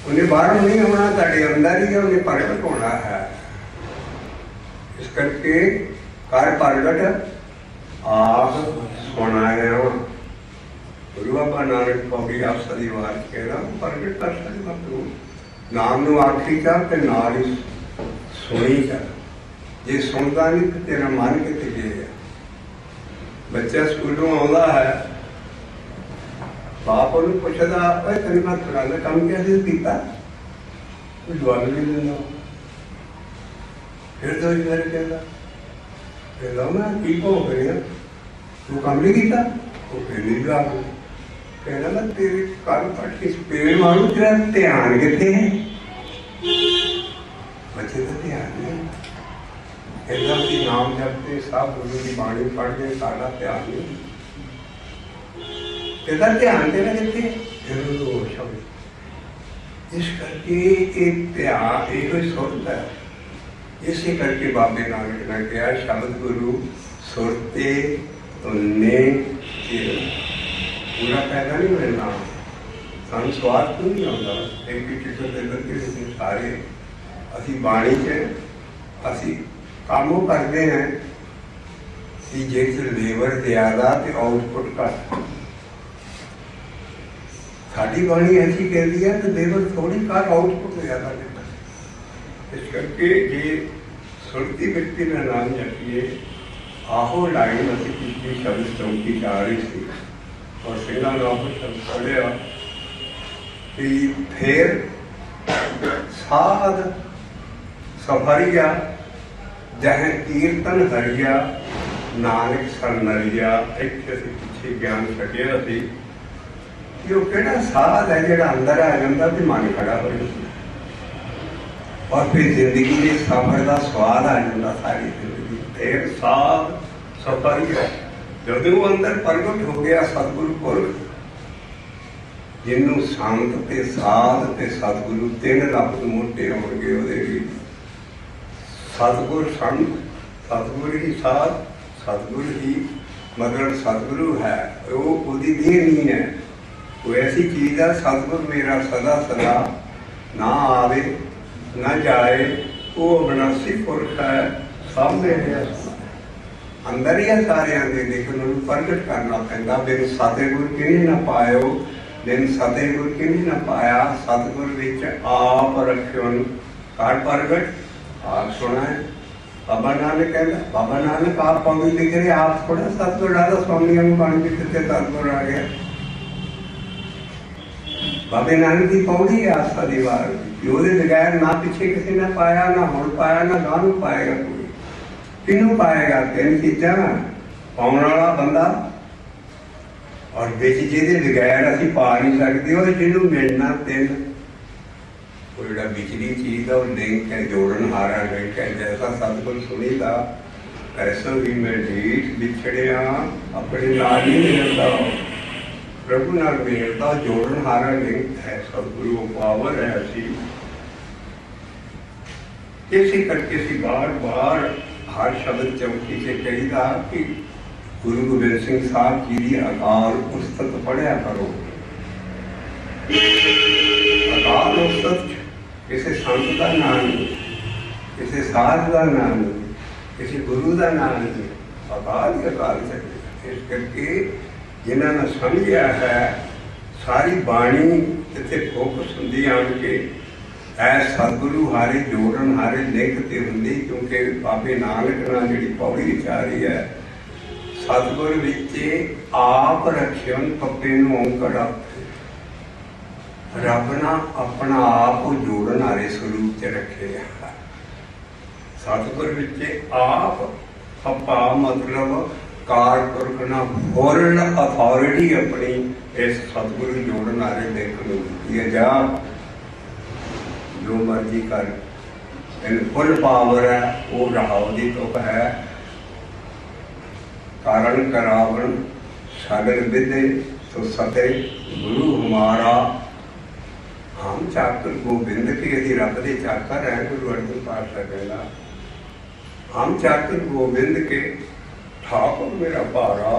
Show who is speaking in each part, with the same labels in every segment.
Speaker 1: उन्हें बाहर नहीं होना, तेरे अंदर ही है, उन्हें प्रगट होना है। इस करके कर प्रगट आप सुनाया गुरु बाबा नानक पौड़ी आप सदीवार कहना प्रगट कर सकता तू नाम नू आखी जा ते नाल ही सुनी जा जे सुनता नहीं तो तेरा मन कितने गया बच्चा स्कूलों आता है बाप उन्हें पुछदा तेन मैं फलाना काम कैसे किया जवाब नहीं देना फिर दो बार कहता मैं की भोग रही तू काम नहीं किया वो फिर नहीं जवाब कहना मैं तेरे कल पढ़ के पेड़ मारू तेरा ध्यान कितने है बच्चे का ध्यान नहीं कहता कि नाम जपते सब गुरु की बाणी पढ़ते सारा ध्यान नहीं कहता ध्यान तेरा कितने फिर वो शब्द इस करके एक ध्यान एक सुरत है इसी करके बाबे नानक ने कहा शब्द गुरु सुरते तुन्ने पूरा पैदा नहीं मिलना सानू स्वाद तो नहीं आता एक पिछले तो दिल के सारे असी बाणी च असी कामों करते हैं कि जे लेबर ज्यादा तो आउटपुट घट साड़ी बाणी ऐसी कहती है तो लेबर थोड़ी कर आउटपुट ज्यादा देता इस करके जे सुरती व्यक्ति का नाम जपिए आहो लाइन असी पिछली शब्द चौकी जा रही थी और सिंगा नाम शब्द पढ़िया कि फिर साध सफरिया जहाँ कीर्तन हरिया नानक सरनरिया एक असी पिछे ज्ञान छटिया सी कि वो केड़ा साध है जो अंदर आ जाता तो मन खड़ा हो जाता और फिर जिंदगी के सफर का स्वाद आ जाता सारी जिंदगी फिर साध सफर ही है जो वो अंदर प्रगट हो गया सतगुरु पुरख जिन्हों संत ते साध ते सतगुरु तीन लफ्ज मोटे होंगे वो सतगुर संत सतगुर ही साध सतगुर ही मतलब सतगुरु है वो उसकी देह नहीं है वो ऐसी चीज है सतगुर मेरा सदा सदा ना आवे ना जाए वो अविनाशी पुरख है सामने है अंदर ही है सारे आते लेकिन उन्होंने प्रगट करना पैदा बिन सतगुर कि ना पायो बिन सतगुर कि ना पाया सतगुर विच आप रखियो कर प्रगट आप सुना है बाबा नानक कहता बाबा नानक आप पौड़ी लिख रहे आप थोड़ा सतगुर डाला स्वामी हम पानी कितने सतगुर आ गया बाबे नानक की पौड़ी है आस्था दीवार ਉਹਦੇ बगैर ना पिछे किसी ने पाया ना हुण पाया ना गानू पाएगा कोई किनू पाएगा तीन चीजा पाने वाला बंदा और बिच जिहदे बगैर असीं पा नहीं सकते और जिन्हों मिलना तीन वो जिहड़ा बिचली चीज़ है वो लिंक है जोड़न हारा लिंक है जैसा सतगुर सुनीदा ऐसा भी मैं ढीठ बिछड़िया अपने नाल नहीं मिलता प्रभु नाल मिलता जोड़न हारा लिंक है सतगुरु पावर है असी इसी करके असी बार बार हर शब्द चौकी से कहीदा कि गुरु गोबिंद सिंह साहब जी की अकाल उस्तत पढ़िया करो अकाल उस्तत किसी संत का नाम नहीं किसी साध का नाम नहीं किसी गुरु का नाम नहीं अकाल ही अकाल चलेगा इस करके जिन्होंने समझिया है सारी बाणी जिते फोकस होंगी आन के ऐ सतगुरु हारे जोड़न हारे लिखते होंगी क्योंकि बाबे नानक नाल जी पौड़ी विचारी है सतगुर विचे आप रखियन पप्पे नूं औंकड़ रब ना अपना आप जोड़न हारे स्वरूप च रखे सतगुर विचे आप पप्पा मतलब कार पुरखना फुल अथॉरिटी अपनी इस सतगुरु जोड़न वाले देखने मिलती है जा जो मर्जी कर इन फुल पावर है वो राव की तुक है कारण करावन सागर विदे तो सते गुरु हमारा हम चाकर गोबिंद के यदि रब के चाकर है गुरु अर्जन पातशाह कहला हम चाकर गोबिंद के ठाकुर मेरा भारा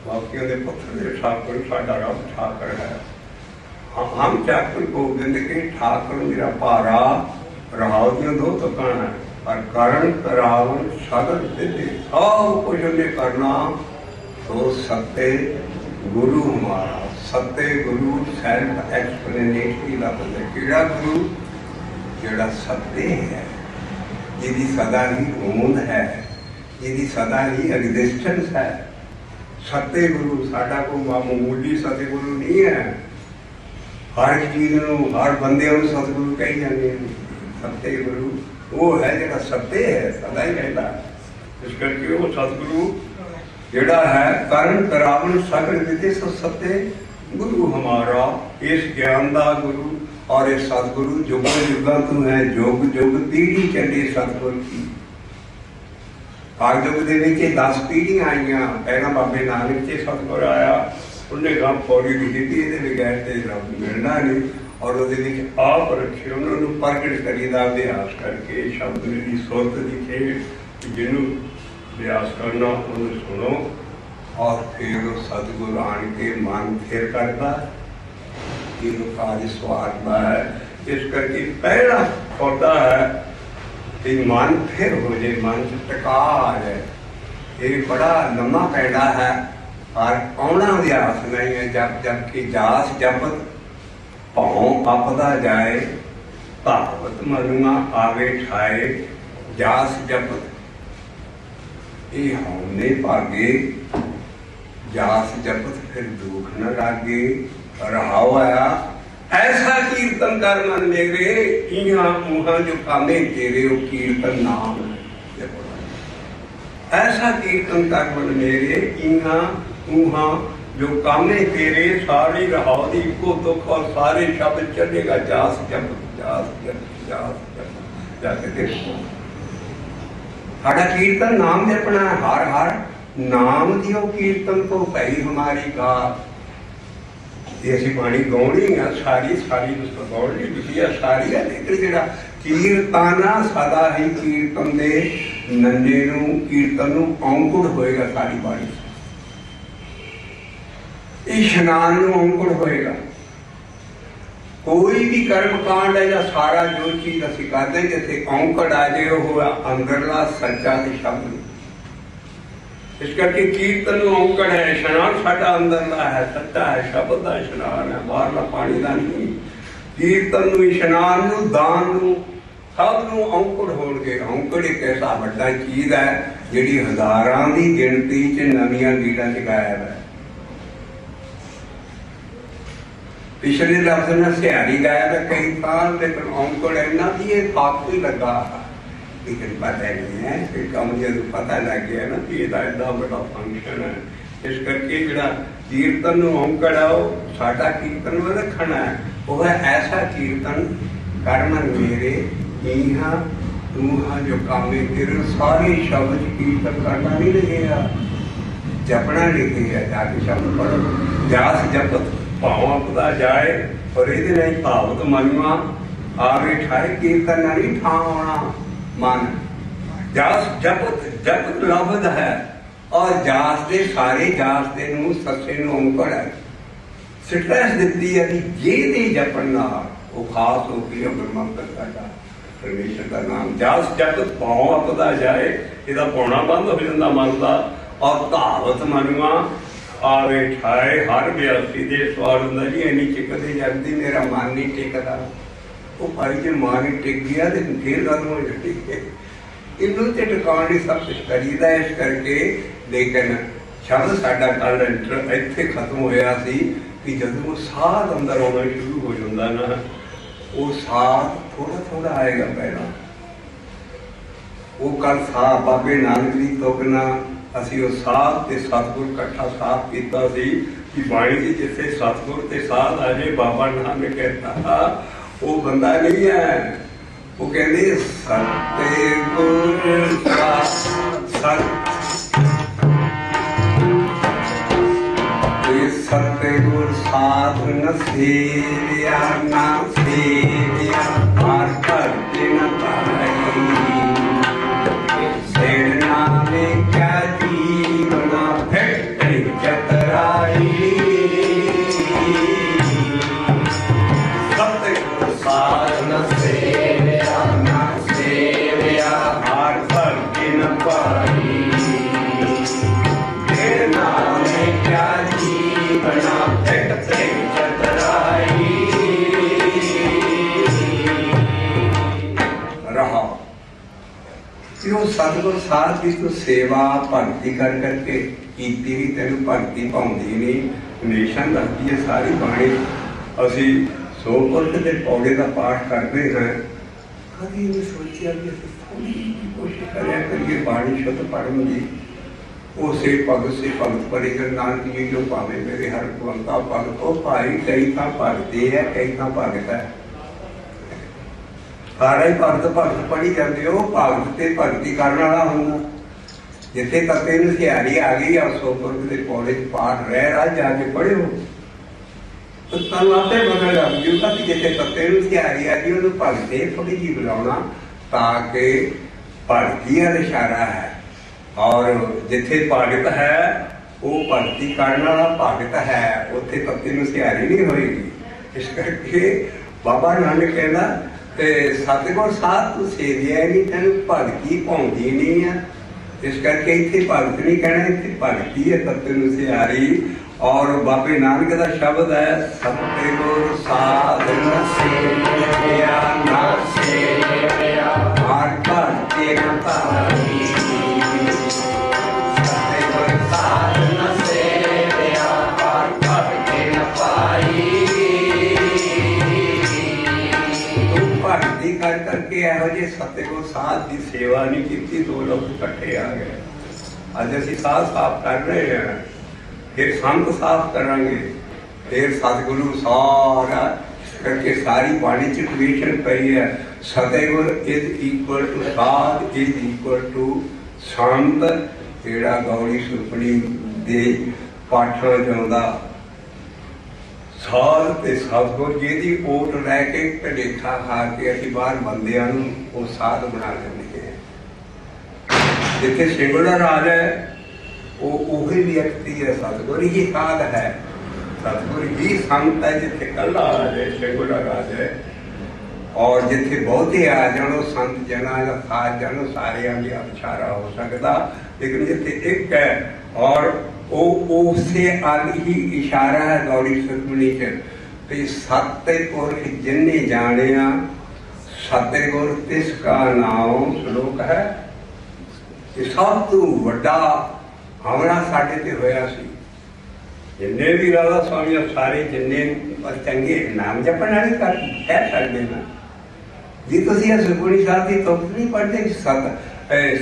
Speaker 1: बाकियों के पुत्र के ठाकुर साडा रब ठाकुर है हम चाकर गोबिंद के ठाकुर मेरा भारा राव दियों दो तुकां है पर करण करावन सगल विधि, सब कुछ उन्हें करना। तो सत्य गुरु हमारा, सत्य गुरु सेल्फ एक्सप्लेनेटरी लफ्ज़ है। केड़ा गुरु? जेड़ा सत्य है, जिहदी सदा ही होंद है, जिहदी सदा ही एग्जिस्टेंस है। सत्य गुरु साडा कोई मामूली सतगुरु नहीं है। हर चीज़ नूं, हर बंदे नूं सतगुरु कही जाते हैं। सत्य गुरु वो है जिहड़ा सत्य है, सदा ही रहता। इस करके वो सतगुरु जिहड़ा है करण करावन सगल विधि, सो सत्य गुरु हमारा। इस ज्ञान का गुरु और इस सतगुरु जुगां जुगां तो है, जुग जुग पीढ़ी चली सतगुर की। आग युग के 10 पीढ़ियां आईयां। पहला बाबे नानक से सतगुर आया, उन्हें गम पौड़ी लिखी थी, ये बगैर तो रब मिलना नहीं। और वो आप रखे उन्होंने प्रगट करी का अभ्यास करके शब्द की सुरत लिखे, जिन्हों अभ्यास करना उन्हें सुनो। और फिर वो सतगुरु आन के मन फिर करता, कार्य स्वारता है। इस करके पहला पौधा है कि मन फिर हो जाए, मन च टिका आ जाए। ये बड़ा लम्मा पैड़ा है और आना अभ्यास नहीं है। जब जबकि जास जपत भाव अपदा जाए, भावत मनुआ आवे ठाए। जास जपत ये हमने भागे, जास जपत फिर दुख न लागे। रहाव आया ऐसा कीर्तन कर मन मेरे, इहा मुहा जो कामे तेरे वो कीर्तन नाम है। ऐसा कीर्तन कर मन मेरे, इहा मुहा जो कामे तेरे। सारी रहाव दी को दुख और सारे शब्द चलेगा जास जप, जास जप, जास जप। जाके देखो साडा कीर्तन नाम जपना है। हर हर नाम दियो कीर्तन को भई हमारी गा। असी बाणी गाउणी है सारी, सारी गाउणी लिखी है सारी है। लेकिन जिहड़ा कीर्तन सदा ही कीर्तन दे नन्हे नूं कीर्तन नूं औंकुड़ होएगा। सारी बाणी इशनान नूं औंकुड़ होएगा। कोई भी कर्म कांड है या सारा जो चीज असीं करदे जिथे औंकड़ आ जाए वो अंदरला सच्चा ते शब्द। इस करके कीर्तन औंकड़ है, इशनान साडा अंदरला है, सच्चा है, शब्द का इशनान है, बाहरला पानी का नहीं। कीर्तन नूं, इशनान नूं, दान नूं, सब नूं औंकड़ होणगे। औंकड़ एक ऐसा वड्डा चीज है जिहड़ी हज़ारां दी गिणती च नवीआं लीडां च गायब है। पिछले लफ्ज ने सियारी गायब है कई साल, लेकिन औंकड़ इन्ना भी ये फाक ही लगा। लेकिन पता नहीं है फिर कम जब पता लग गया ना कि यदा एडा बड़ा फंक्शन है। इस करके जिहड़ा कीर्तन औंकड़ है वो साडा कीर्तन में रखना है। वो है ऐसा कीर्तन कर्मन मेरे इहा तूहा जो कामे तेरे। सारे शब्द कीर्तन करना नहीं लिखेगा, जपना लिखेगा। जाके शब्द पढ़ो जास जपत भाव अपदा जाए। और ये भावत मनुआ आवे ठाए। कीर्तन नहीं ठावना मन। जास जपत, जपत लफ्ज है और जास दे सारे जास दे नूं सस्से नूं औंकड़ है। स्ट्रेस दिती है कि जे दे जपन नाल वो खास हो गई ब्रह्मकर साडा परमेश्वर का नाम। जास जपत भाव अपदा जाए, इहदा पौना बंद हो जांदा मन दा। और भावत मनुआ आवे ठाए। हर ब्यासी दे सवाल हुंदा जी इन्नी चिकदी जपदी मेरा मन नहीं टिकदा। वो भाई जे मन नहीं टिक गया तो फिर खत्म हो जाती है। इनू तो टिकाने सब कुछ करीदा। इस करके लेकिन शब्द साडा कल इत्थे खत्म होया सी कि जदों साध अंदर आना शुरू हो जाता ना, वो साध थोड़ा थोड़ा आएगा। पहला वो कल साध बाबे नानक दी तुगना असी वो साध ते सतगुर इकट्ठा साफ किया कि बाणी जी जिथे सतगुर ते साध आ जाए। बाबा नानक कहता वो बंदा नहीं है। वो कहते सतगुर सतगुर साध न सेविया ना सेविया मार कर न पाई। सेना में क्या जीवना फैक्ट्री चतराई। सतगुर साध न सेविया ना सेविया सतगुर साथ की तू सेवा भगती कर करके कीती भी तेन भगती पाँदी नहीं। हमेशा दसदी है सारी बाणी। असी सौ पुरख के पौड़े का पाठ करते हैं, कभी नहीं सोचा कि थोड़ी जी कोशिश करिए बाणी शुद्ध पढ़न की। उसे भगत से भगत परिकर नानक जी जो भावे मेरे हर भगवंता भगत हो भाई, कई था भगते है कई था भगत है। सारा ही भगत भगत पढ़ी जाते हो, भगत से भगती करने वाला होगा। जिथे तत्ते सियारी आ गई आ सौ पुरख के पौड़े पाठ रह रहा जाके पढ़ो तो तुम आपे पता लग जूगा कि जिथे तत्ते सियारी आ गई उन्होंने भगते थोड़ी जी बुलाना ताकि भगती का इशारा है। और जिथे भगत है वो भगती करने वाला भगत है, उत्थे तत्ते सियारी नहीं होएगी। इस करके बाबा नानक कहना सतगुर साथ तू सेविया नहीं, तेन भगती पाँदी नहीं है। इस करके इतने भगत नहीं कहना, इतने भगती है तत्ते सियारी। और बाबे नानक का शब्द है सतगुर साध न सेविया न सेविया हर भगते न पाई। सतगुर साध न सेविया हर भगते न पाई। तू भगती कर करके यहो जे सतगुर साध की सेवा नहीं की, दो लोग इकट्ठे आ गए। अज असी साध साफ कर रहे हैं, फिर संत साफ करांगे, फिर सतगुरु सारा करके सारी बाणी च डिवीजन पई है। सतगुर इज इक्वल टू साध इज इक्वल टू संत। जेड़ा गौड़ी सुपनी दे पाठां जांदा साध ते सतगुर जी दी ओट लैके भलेखा खा के असीं बाहर बंदियां नूं वो साध बना लेंगे। जिथे सिंगुला राज है वो उही व्यक्ति है, सतगुर ही साध है, सतगुर ही संत है। जिथे कला आ जाए सिंगुला राज है, और जिथे बहुते आ जानो संत जना का साथ जानो सारे आगे इशारा हो सकता। लेकिन जिथे एक है और उससे आगे ही इशारा है गौड़ी सुखमनी च सत्य पुरख जिन्ने जानिया सतगुर तिसका नाम श्लोक है। सब तो वड्डा हमला साढ़े ते होया सी। जिन्ने भी राधा स्वामी सारे जिन्ने चंगे नाम जपन वाले कर कह सकते ना जी। तुम सुखमनी साहब की तुक नहीं पढ़ते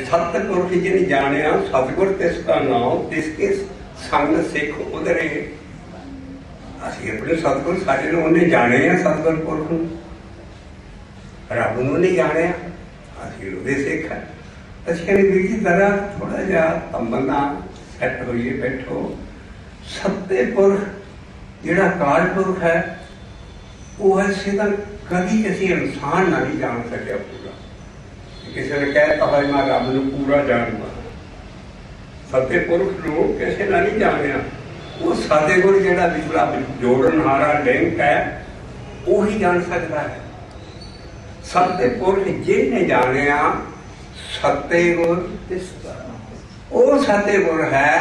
Speaker 1: सत पुरख जिन जानिया सतगुर तिसका नाम तिसके संग सिख उधरे। असी अपने सतगुर साढ़े उन्हें जाने सतगुर पुरख रब नूं नहीं जाने, असी उहदे सिख है। असं कहने वीर जी जरा थोड़ा जहा तंबना सैट होइए बैठो। सत्य पुरख जिहड़ा काल पुरख है वो ऐसे तो कभी किसी इंसान ना नहीं जान सकिया पूरा। किसी ने कहता है मैं रब नूं पूरा जानूंगा, सत्य पुरख नूं किसी ने नहीं जानिया। वो सतगुर जिहड़ा विचला जोड़नहारा लिंक है वो ही जान सकता है। सत्य पुरख जिन्हें जानिया सतगुर वो सतगुर है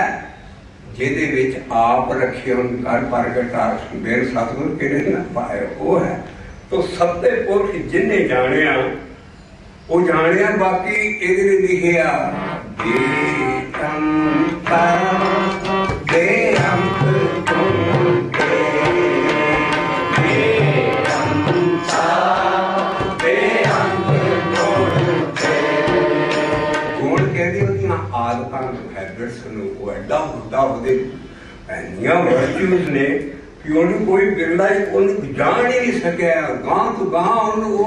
Speaker 1: जिहदे विच आप रखे कर प्रगट मेरे सतगुर किने न पाए वो है। तो सत्य पुरख जिन्हें जानिया वो जानिया। बाकी इहदे लिखिया वर्च्यूज ने कि उन्हें कोई बिरला जान ही नहीं सकिया। गांह तो गांह वो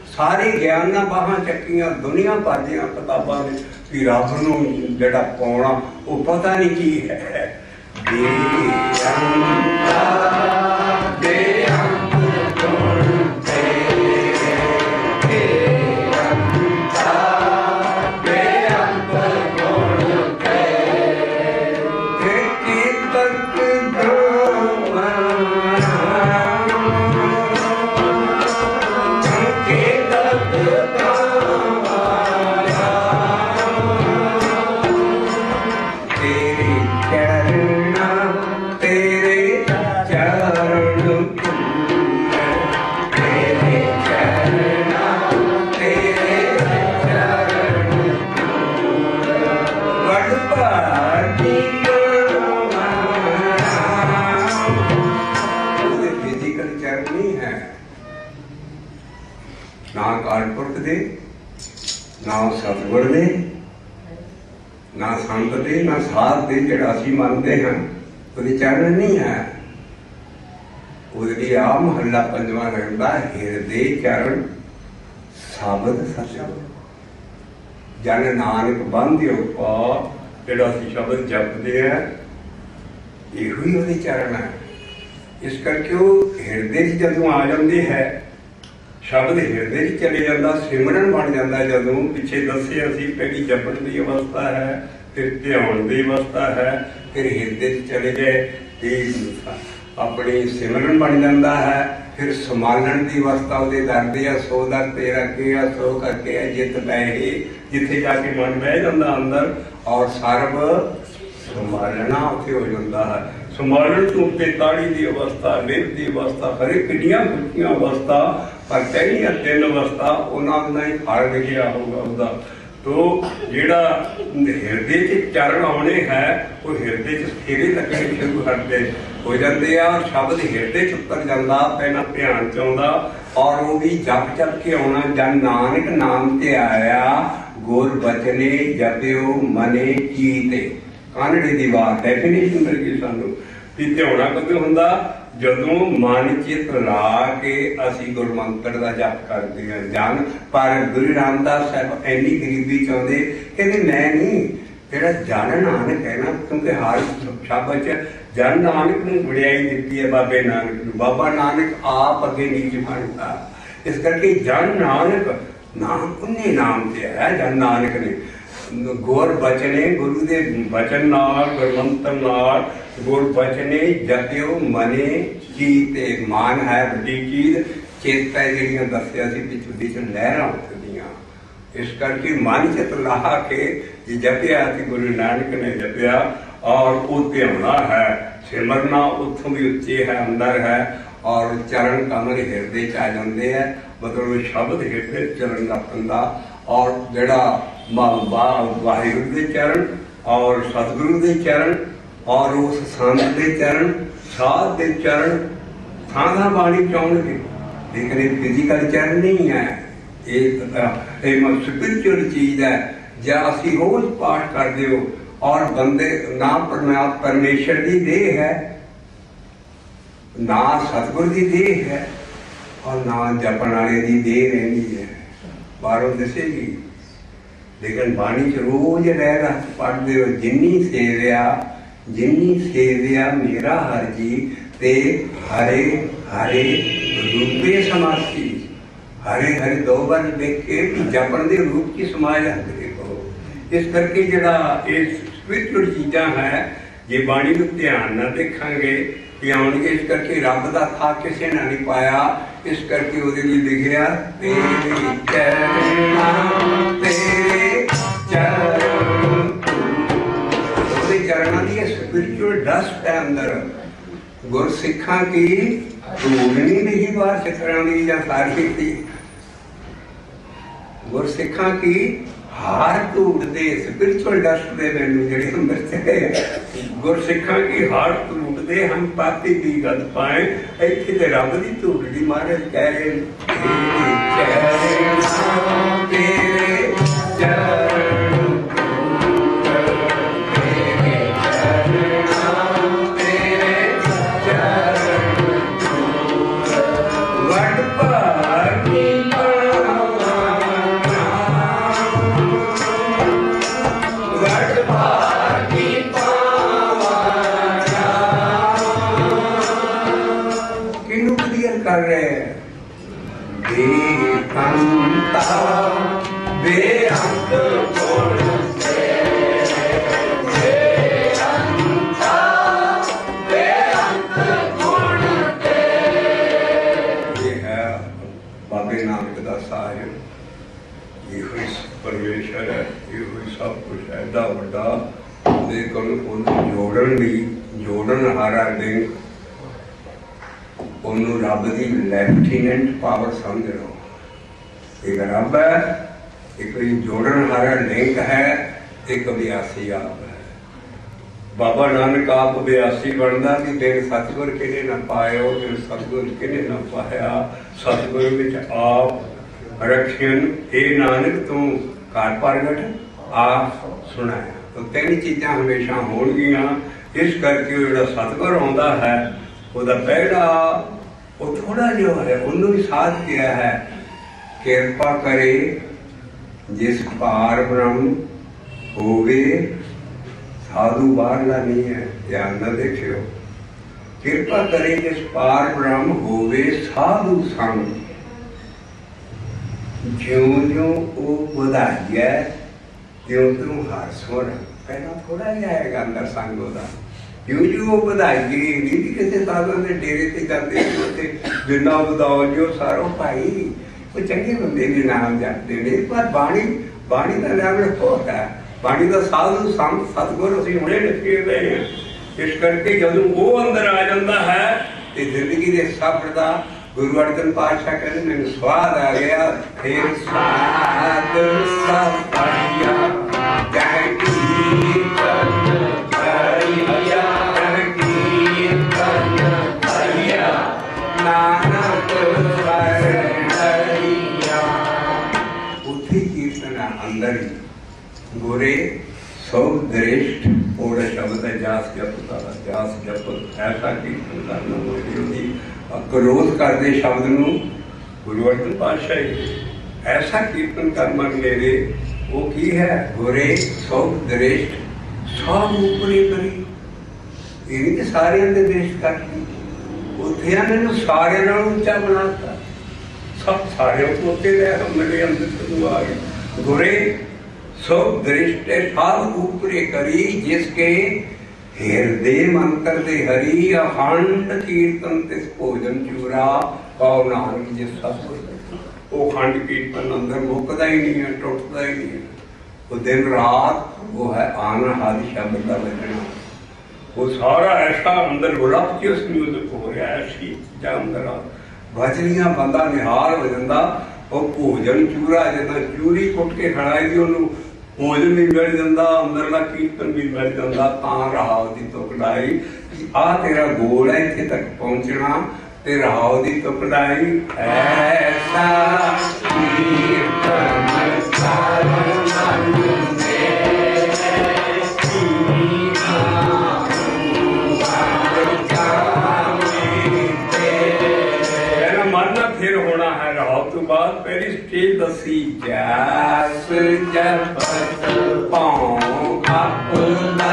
Speaker 1: सारे ज्ञान बाहां चक्कियां दुनिया भर दियां किताबां कि रब नूं जिहड़ा पाउणा वो पता नहीं की है। तेरे चरण चरण नहीं है, ना कालपुरख दे, ना सतगुर दे, ना संत दे, ना साध दे जिहड़ा असीं मनदे हां ਉਹਦੇ चरण नहीं है। ਉਹਦੇ आ महला पंजवां रहिंदा हिरदे चरण साबत सतगुर जन नानक बंधियो पाप, जिहड़ा असीं शब्द जपदे आ ਇਹੋ ਹੀ ਉਹਦੇ ਚਰਨ ਹੈ। ਇਸ ਕਰਕੇ ਉਹ ਹਿਰਦੇ 'ਚ ਜਦੋਂ ਆ ਜਾਂਦੇ ਹੈ, ਸ਼ਬਦ ਹਿਰਦੇ 'ਚ ਚਲੇ ਜਾਂਦਾ, ਸਿਮਰਨ ਬਣ ਜਾਂਦਾ। ਜਦੋਂ ਪਿੱਛੇ ਦੱਸਿਆ ਅਸੀਂ ਪਹਿਲੀ ਜਪਣ ਦੀ ਅਵਸਥਾ ਹੈ, ਫਿਰ ਧਿਆਨ ਦੀ ਅਵਸਥਾ ਹੈ, ਫਿਰ ਹਿਰਦੇ 'ਚ ਚਲੇ ਗਏ ਤੇ ਆਪਣੀ ਸਿਮਰਨ ਬਣ ਜਾਂਦਾ ਹੈ। ਫਿਰ ਸੰਭਾਲਣ ਦੀ ਅਵਸਥਾ ਉਹਦੇ ਦਰਦੇ ਆ, ਸੋ ਦਰ ਤੇਰਾ ਕੀ ਆ, ਸੋ ਕਰਕੇ ਆ ਜਿੱਤ ਬਹਿ, ਜਿੱਥੇ ਜਾ ਕੇ ਮਨ ਬਹਿ ਜਾਂਦਾ ਅੰਦਰ, ਔਰ ਸਰਬ संभालना उत्थे हो जाता है। संभालन तो उत्ते ताड़ी की अवस्था, नित की अवस्था, हरे किड्डियां गुच्छियां अवस्था, पर पहलियां 3 अवस्था उन्होंने ही फल लिखिया होगा उसका। तो जिहड़ा हिरदे च चरण आने है, वो हिरदे च फेरे लगने शुरू करते हो जाते हैं। शब्द हिरदे च उतर जाता, पहला ध्यान च आउंदा, और वो भी जप जप के आना। जन नानक नाम ते आया, गुर बचने जपियो मने कीते। ਕਾਨੜੇ ਦੀ ਬਾਤ ਡੈਫੀਨੇਸ਼ਨ ਮਿਲ ਗਈ ਸਾਨੂੰ ਵੀ ਧਿਆਉਣਾ ਕਦੋਂ ਹੁੰਦਾ, ਜਦੋਂ ਮਨ ਚਿੱਤ ਲਾ ਕੇ ਅਸੀਂ ਗੁਰਮੰਤਰ ਦਾ ਜਪ ਕਰਦੇ ਹਾਂ। ਜਨ ਪਰ ਗੁਰੂ ਰਾਮਦਾਸ ਸਾਹਿਬ ਇੰਨੀ ਗਰੀਬੀ ਚਾਹੁੰਦੇ, ਕਹਿੰਦੇ ਮੈਂ ਨਹੀਂ, ਜਿਹੜਾ ਜਨ ਨਾਨਕ ਹੈ ਨਾ, ਕਿਉਂਕਿ ਹਰ ਸ਼ਬਦ 'ਚ ਜਨ ਨਾਨਕ ਨੂੰ ਵਡਿਆਈ ਦਿੱਤੀ ਹੈ ਬਾਬੇ ਨਾਨਕ ਨੂੰ। ਬਾਬਾ ਨਾਨਕ ਆਪ ਅੱਗੇ ਨੀਚ ਬਣਦਾ, ਇਸ ਕਰਕੇ ਜਨ ਨਾਨਕ ਨਾਮ ਉਹਨੇ ਨਾਮ ਤੇ ਆਇਆ। ਜਨ ਨਾਨਕ ਨੇ गुर बचने, गुरु दे बचन नाल, गुरमंत्र नाल, गुर बचने जपियो मने कीते। मान है वड्डी चीज, चेता जिहड़ियां दस्सिया सी पिछों पिछों लहरां उठदियां। इस करके मन चित ला के जे जपिया कि गुरु नानक ने जपिया, और वो ध्याना है, सिमरना उत्थों भी उच्चे है, अंदर है, और चरण कमल हिरदे च आ जाते हैं। मतलब शब्द हिरदे चरण रखन दा, और जिहड़ा वाहिगुरु के चरण और सतगुरु के चरण और उस संत के चरण, साध के चरण थां बाणी चाहणगे, लेकिन ये फिजिकल चरण नहीं है, एक स्पिरिचुअल चीज है। जो असी रोज पाठ करते हो, और बंदे ना परमेश्वर की देह है, ना सतगुरु की देह है, और ना जपन वाले की देह रहती है, बाहरों दसेगी। लेकिन बाणी च रोज रह रह पढ़ते हो, जिन्नी सेविया मेरा हर जी, ते हरे हरे रूपे समासी। हरे हरे 2 बार देख के जपन के रूप की समा जाते हो। इस करके जिहड़ा ये स्पिरिचुअल चीज़ां है, जे बाणी को ध्यान ना देखांगे कि आउणगे। इस करके रब का था किसी ने नहीं पाया, इस करके वो लिखिया तेरे चरणों की स्पिरिचुअल डस्ट है अंदर। गुरसिखा की धूल नहीं रही बाहर सिखरां दी या सारी थी, गुरसिखा की हार धूल दे स्पिरिचुअल डस्ट दे मैनू जिहड़ी अंदर चले। गुरसिखा की हार धूल दे हम पाती की गद पाए, इत्थे ते रब दी धूल दी महाराज कह रहे कर रहे बाबे नानक का साज, ये परमेश्वर है, ये सब कुछ है एडा वड्डा। जोड़न हारा लिंक ਉਹਨੂੰ ਰੱਬ ਦੀ ਲੈਫਟੀਨੈਂਟ ਪਾਵਰ ਸਮਝ ਲਓ। ਇੱਕ ਰੱਬ ਹੈ, ਇੱਕ ਜੋੜਨ ਵਾਲਾ ਲਿੰਕ ਹੈ, ਇੱਕ ਅਭਿਆਸੀ ਆਪ ਹੈ। बाबा नानक आप बयासी बनता कि दिन सतगुर किने न पायो, दिन सतगुर किने न पाया, सतगुर विच आप रखियन हे नानक तू घर प्रगट आप सुनाया। तो तीन चीज़ां हमेशा होणगियां। इस करके जो सतगुर आउंदा है वह पहला वो थोड़ा जो है उन्होंने साथ किया है, कृपा करे जिस पार ब्रह्म होवे, साधु बाहरला नहीं है, ध्यान न देखियो। कृपा करे जिस पार ब्रह्म होवे साधु संग, ज्यों ज्यों वो ਵਧਾਈਆ त्यों त्यों हर सुर। पहला थोड़ा ही आएगा अंदर संग होता, ज्यों ज्यों वो ਵਧਾਈਏ नहीं किसी साधु ने डेरे से जाते होते जिन्ना ਵਧਾਓ जो सारो भाई वो चंगे बंदे ने नाम जाते ने, पर बाणी बाणी का नाम होता है, बाणी का साधु संत सतगुर ਅਸੀਂ ਹੁਣੇ ਲਿਖੇ ਹੋਏ हैं। इस करके ਜਦੋਂ ਉਹ ਅੰਦਰ ਆ ਜਾਂਦਾ ਹੈ ਤੇ ਜ਼ਿੰਦਗੀ ਦੇ ਸਫ਼ਰ ਦਾ ਗੁਰੂ ਅਰਜਨ ਪਾਤਸ਼ਾਹ ਕਹਿੰਦੇ ਮੈਨੂੰ ਸਵਾਦ ਆ ਗਿਆ, ਫਿਰ ਸਾਧ ਸਫਰਿਆ ਜੈ ਕੀਰਤਨ ਹਰਿਆ, ਜੈ ਕੀਰਤਨ ਹਰਿਆ, ਨਾਨਕ ਸਰਨ ਹਰਿਆ। ਉੱਥੇ ਕੀਰਤਨ ਅੰਦਰ ਹੀ गोरे सौ दृष्ट ओड़ा शब्द है, जास जपता जास जप ऐसा कीर्तन करना मोदी क्रोध करते शब्द नूं गुरु अर्जन पातशाह ऐसा कीर्तन कर मन मेरे वो की है, गोरे सौ दृष्ट सब ऊपरी करी, ये नहीं कि सारे दे दृष्ट करती, उत्थे मैनू सारे नालों ऊंचा बनाता, सब सारे उते मेरे अंदर तू आ गए। गोरे सो दृष्ट साध ऊपरे करी, जिसके हृदय मंत्र दे हरि, अखंड कीर्तन तिस भोजन चूरा, पाओ नानक जिस सतगुर। वो खंड कीर्तन अंदर मुकदा ही नहीं है, टुटता ही नहीं है, वो दिन रात वो है आना आदि शब्द का बजना, वो सारा ऐसा अंदर गुलाबचियस म्यूजिक हो रहा है, ऐसी चीज़ां अंदर भजनियां बंदा निहाल हो जाता। वो भोजन चूरा जिदा चूरी कुट के खड़ाई दी उन्होंने भोजन भी मिल जाता, अंदरला कीर्तन भी मिल जाता, तां रहाव दी तुक लाई आ तेरा गोल है इत्थे तक पहुंचना, ते रहाव दी तुक लाई ऐसा कीर्तन फिर होना है रहाव तो बाद पहली स्टेज दसी जैस जपत पाँव अपना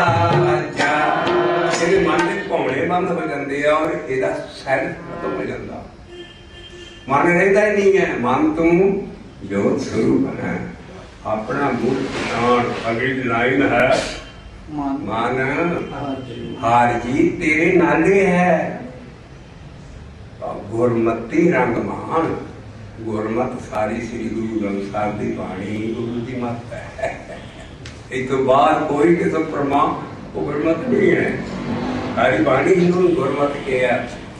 Speaker 1: जा, ਇਹਦੇ ਮਨ ਦੇ ਭੌਣੇ ਬੰਦ ਹੋ ਜਾਂਦੇ ਆ ਔਰ ਇਹਦਾ ਸੈਲਫ ਖਤਮ ਹੋ ਜਾਂਦਾ, ਮਨ ਰਹਿੰਦਾ ਹੀ ਨਹੀਂ ਹੈ, ਮਨ ਤੂੰ ਜੋਤ ਸਰੂਪ ਹੈ ਆਪਣਾ ਮੂਲ ਪਛਾਣ। ਅਗਲੀ ਲਾਈਨ ਹੈ ਮਨ ਹਾਰ ਜੀ ਤੇਰੇ ਨਾਲੇ ਹੈ, गुरमती रंग मान। गुरमत सारी श्री गुरु ग्रंथ साहिब की बाणी गुरु की मत है, इस तो बाद कोई किस्म परमा वो गुरमत नहीं है, सारी बाणी ही गुरमत के है।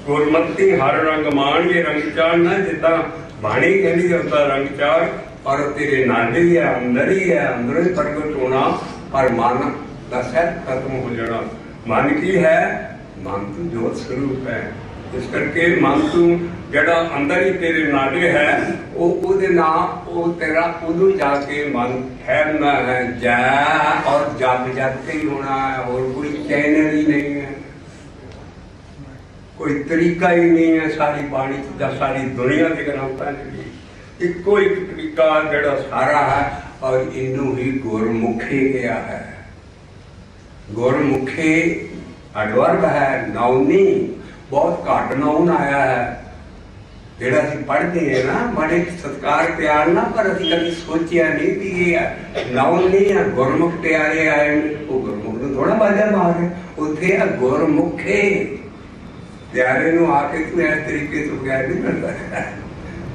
Speaker 1: गुरमती हर रंग मान, ये रंग चार ना जिदा बाणी कहनी जाता रंग चार, और तेरे नाले ही है, अंदर ही है, अंदर ही प्रगट होना, पर मन का सैट खत्म हो जाना। मन की है, मन तो जोत स्वरूप है, इस करके मन तू जड़ा अंदर ही तेरे नाले है वो तेरा उदू जाके मन ठहरना है, जय और जग जाते ही होना है, और कोई चैनल ही नहीं है, कोई तरीका ही नहीं है। सारी बाणी का सारी दुनिया के ग्रंथों ने इको एक तरीका जड़ा सारा है, और इनू ही गुरमुखे गया है। गुरमुखे अडवर्ब है, नाउनी बहुत घट नाउन आया है, ਜਿਹੜਾ ਅਸੀਂ ਪੜ੍ਹਦੇ हैं ना बड़े सत्कार प्यार ना, पर ਅਸੀਂ कभी सोचिया नहीं कि ये नाउन नहीं है, गुरमुख प्यारे आए वो गुरमुख ਨੂੰ थोड़ा बाजा मार रहे ਉੱਥੇ ਆ गुरमुखे प्यारे ਨੂੰ आके तू इस तरीके ਤੋਂ ਬਗੈਰ नहीं करता।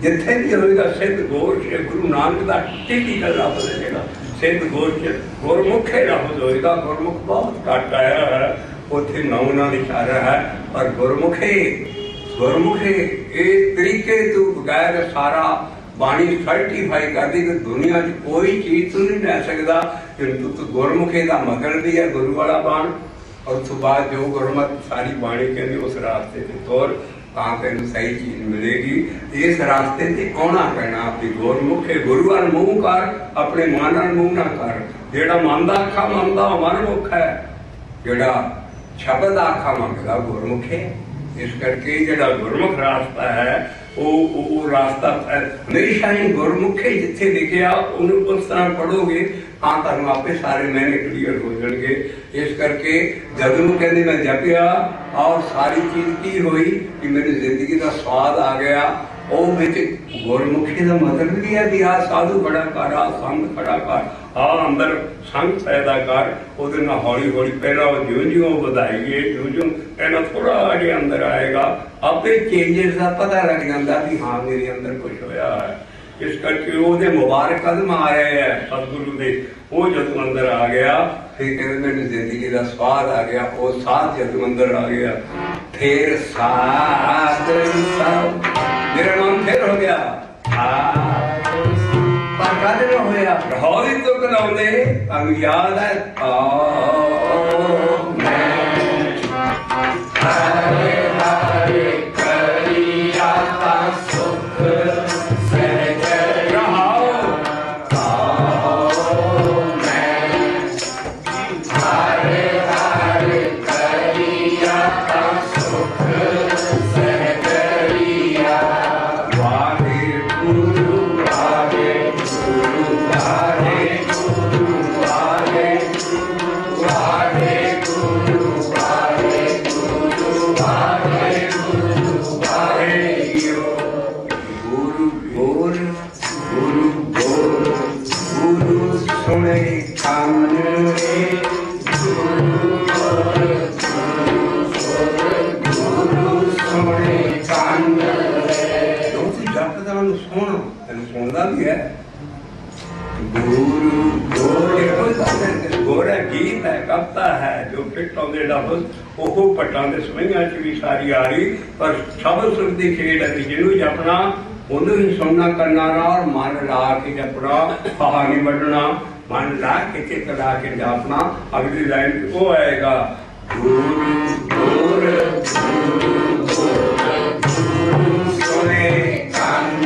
Speaker 1: ਜਿੱਥੇ ਵੀ ਹੋਵੇਗਾ ਸਿੱਧ ਗੋਸ਼ ਗੁਰੂ ਨਾਨਕ ਦਾ ਟਿਪੀਕਲ ਲਫ਼ਜ਼ ਹੈ ਜਿਹੜਾ ਸਿੱਧ ਗੋਸ਼ ਗੁਰਮੁਖੇ ਲਫ਼ਜ਼ ਹੋਏਗਾ, ਗੁਰਮੁਖ ਬਹੁਤ ਘੱਟ ਆਇਆ ਹੈ, ਉੱਥੇ ਨਾਉਨਾਂ ਦੀ ਇਸ਼ਾਰਾ ਹੈ, ਪਰ ਗੁਰਮੁਖੇ गुरमुखे इस तरीके तू बगैर सारा बाणी सर्टिफाई कर दी कि दुनिया च कोई चीज तू नहीं लै सकता, किंतु तू गुरमुखे का मतलब भी है गुरु वाला बाण, और ਉਸ ਤੋਂ ਬਾਅਦ ਜੋ ਗੁਰਮਤਿ ਸਾਰੀ ਬਾਣੀ ਕਹਿੰਦੀ ਉਸ ਰਾਸਤੇ ਤੇ ਤੁਰ ਤਾਂ ਤੈਨੂੰ ਸਹੀ ਚੀਜ਼ ਮਿਲੇਗੀ। ਇਸ ਰਾਸਤੇ ਤੇ ਆਉਣਾ ਪੈਣਾ। ਆਪਣੀ ਗੁਰਮੁਖੇ ਗੁਰੂ ਵੱਲ ਮੂੰਹ ਕਰ, ਆਪਣੇ ਮਨ ਨਾਲ ਮੂੰਹ ਨਾ ਕਰ। ਜਿਹੜਾ ਮਨ ਦਾ ਆਖਾ ਮੰਨਦਾ ਉਹ ਮਨਮੁਖ ਹੈ, ਜਿਹੜਾ ਸ਼ਬਦ ਆਖਾ ਮੰਗਦਾ ਗੁਰਮੁਖ ਹੈ। ਇਸ ਕਰਕੇ ਜਿਹੜਾ ਗੁਰਮੁਖ ਰਾਸਤਾ ਹੈ ਉਹ ਰਾਸਤਾ ਹਮੇਸ਼ਾ ਹੀ ਗੁਰਮੁਖੇ ਜਿੱਥੇ ਲਿਖਿਆ ਉਹਨੂੰ ਉਸ ਤਰ੍ਹਾਂ ਪੜ੍ਹੋਗੇ ਤਾਂ ਤੁਹਾਨੂੰ ਆਪੇ ਸਾਰੇ ਮੈਨੇ ਕਲੀਅਰ ਹੋ ਜਾਣਗੇ। ਇਸ ਕਰਕੇ ਜਦੋਂ ਕਹਿੰਦੇ ਮੈਂ ਜਪਿਆ ਔਰ ਸਾਰੀ ਚੀਜ਼ ਕੀ ਹੋਈ ਕਿ ਮੈਨੂੰ ਜ਼ਿੰਦਗੀ ਦਾ ਸਵਾਦ ਆ ਗਿਆ। ਉਹ ਵਿੱਚ ਗੁਰਮੁਖੀ ਦਾ ਮਤਲਬ ਵੀ ਹੈ ਵੀ ਆਹ ਸਾਧੂ ਖੜਾ ਕਰ, ਆਹ ਸੰਤ ਖੜਾ ਕਰ, ਆਹ ਅੰਦਰ ਸੰਗ ਪੈਦਾ ਕਰ। ਉਹਦੇ ਨਾਲ ਹੌਲੀ ਹੌਲੀ ਪਹਿਲਾਂ ਉਹ ਜਿਉਂ ਵਧਾਈਏ, ਜਿਉਂ ਇਹਨਾਂ ਥੋੜਾ ਜਿਹਾ ਅੰਦਰ ਆਏਗਾ ਆਪੇ ਚੇਂਜਸ ਦਾ ਪਤਾ ਲੱਗ ਜਾਂਦਾ ਵੀ ਹਾਂ ਮੇਰੇ ਅੰਦਰ ਕੁਝ ਹੋਇਆ ਹੈ। ਇਸ ਕਰਕੇ ਉਹਦੇ ਮੁਬਾਰਕ ਕਦਮ ਆ ਰਹੇ ਹੈ ਸਤਿਗੁਰੂ ਦੇ। ਉਹ ਜਦੋਂ ਅੰਦਰ ਆ ਗਿਆ ਫਿਰ ਕਹਿੰਦੇ ਮੈਨੂੰ ਜ਼ਿੰਦਗੀ ਦਾ ਸਵਾਦ ਆ ਗਿਆ। ਉਹ ਸਾਧ ਜਦੋਂ ਅੰਦਰ ਆ ਗਿਆ ਫਿਰ ਸਾਧ ਮੇਰਾ ਨਾਮ ਫਿਰ ਹੋ ਗਿਆ। ਪਰ ਕਦ ਨਾ ਹੋਇਆ ਹੌਲੀ ਤੋਂ ਕਰਾਉਂਦੇ ਤੁਹਾਨੂੰ ਯਾਦ ਹੈ ਸੁਣਦਾ ਵੀ ਹੈ। ਗੋਰਾ ਗੀਤ ਹੈ, ਕਵਿਤਾ ਹੈ ਜੋ ਫਿੱਟਾਂ ਦੇ ਲਫ਼ਜ਼ ਉਹ ਪੱਟਾਂ ਦੇ ਸਵਈਆਂ 'ਚ ਵੀ ਸਾਰੀ ਆ ਰਹੀ। ਪਰ ਸ਼ਬਦ ਸੁਰ ਦੀ ਖੇਡ ਹੈ ਜਿਹਨੂੰ ਜਪਣਾ ਉਹਨੂੰ ਹੀ ਸੁਣਨਾ ਕਰਨਾ ਨਾ ਔਰ ਮਨ ਲਾ ਕੇ ਜਪਣਾ। ਫਾਹਾ ਨਹੀਂ ਵੱਢਣਾ, ਮਨ ਲਾ ਕੇ ਚਿੱਤ ਲਾ ਕੇ ਜਪਣਾ। ਅਗਲੀ ਲਾਈਨ ਉਹ ਆਏਗਾ ਗੁਰੂ ਸੋਨੇ ਕੰਨ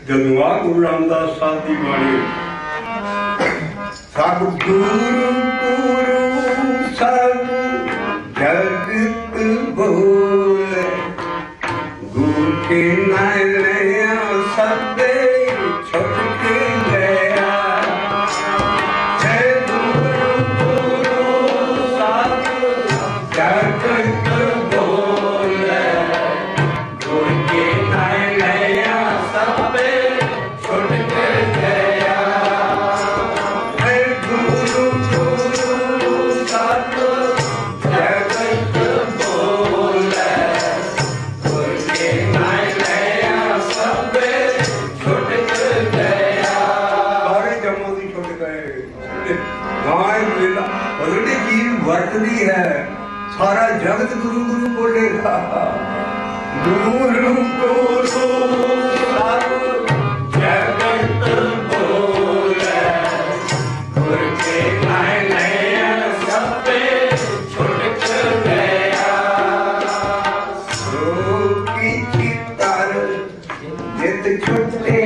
Speaker 1: ਜਦੋਂ ਆ ਗੁਰੂ ਰਾਮਦਾਸ ਸਾਹਿਬ ਦੀ ਬਾਣੀ ਸਭ ਗੁਰੂ ਗੁਰੂ ਸਭ ਜਗਤ ਬੋਲੇ ਗੁਰੂ ਕੇ ਨਾਮ ਲਿਆ ਸਭ ਦੇ ਛੁੱਟ ਕੇ ਲਿਆ ਜੈ ਗੁਰੂ ਗੁਰੂ ਸਭ ਜਗਤ ਬੋਲੇ ਗੁਰੂ ਕੇ ਨਾਮ ਲਿਆ ਸਭ वरतदी है सारा जगत गुरु गुरु बोलेगा। गुरु गुरु सब जगत बोले, गुर के नाय नय सब छुट गया। सो की चित्तर जित छुटे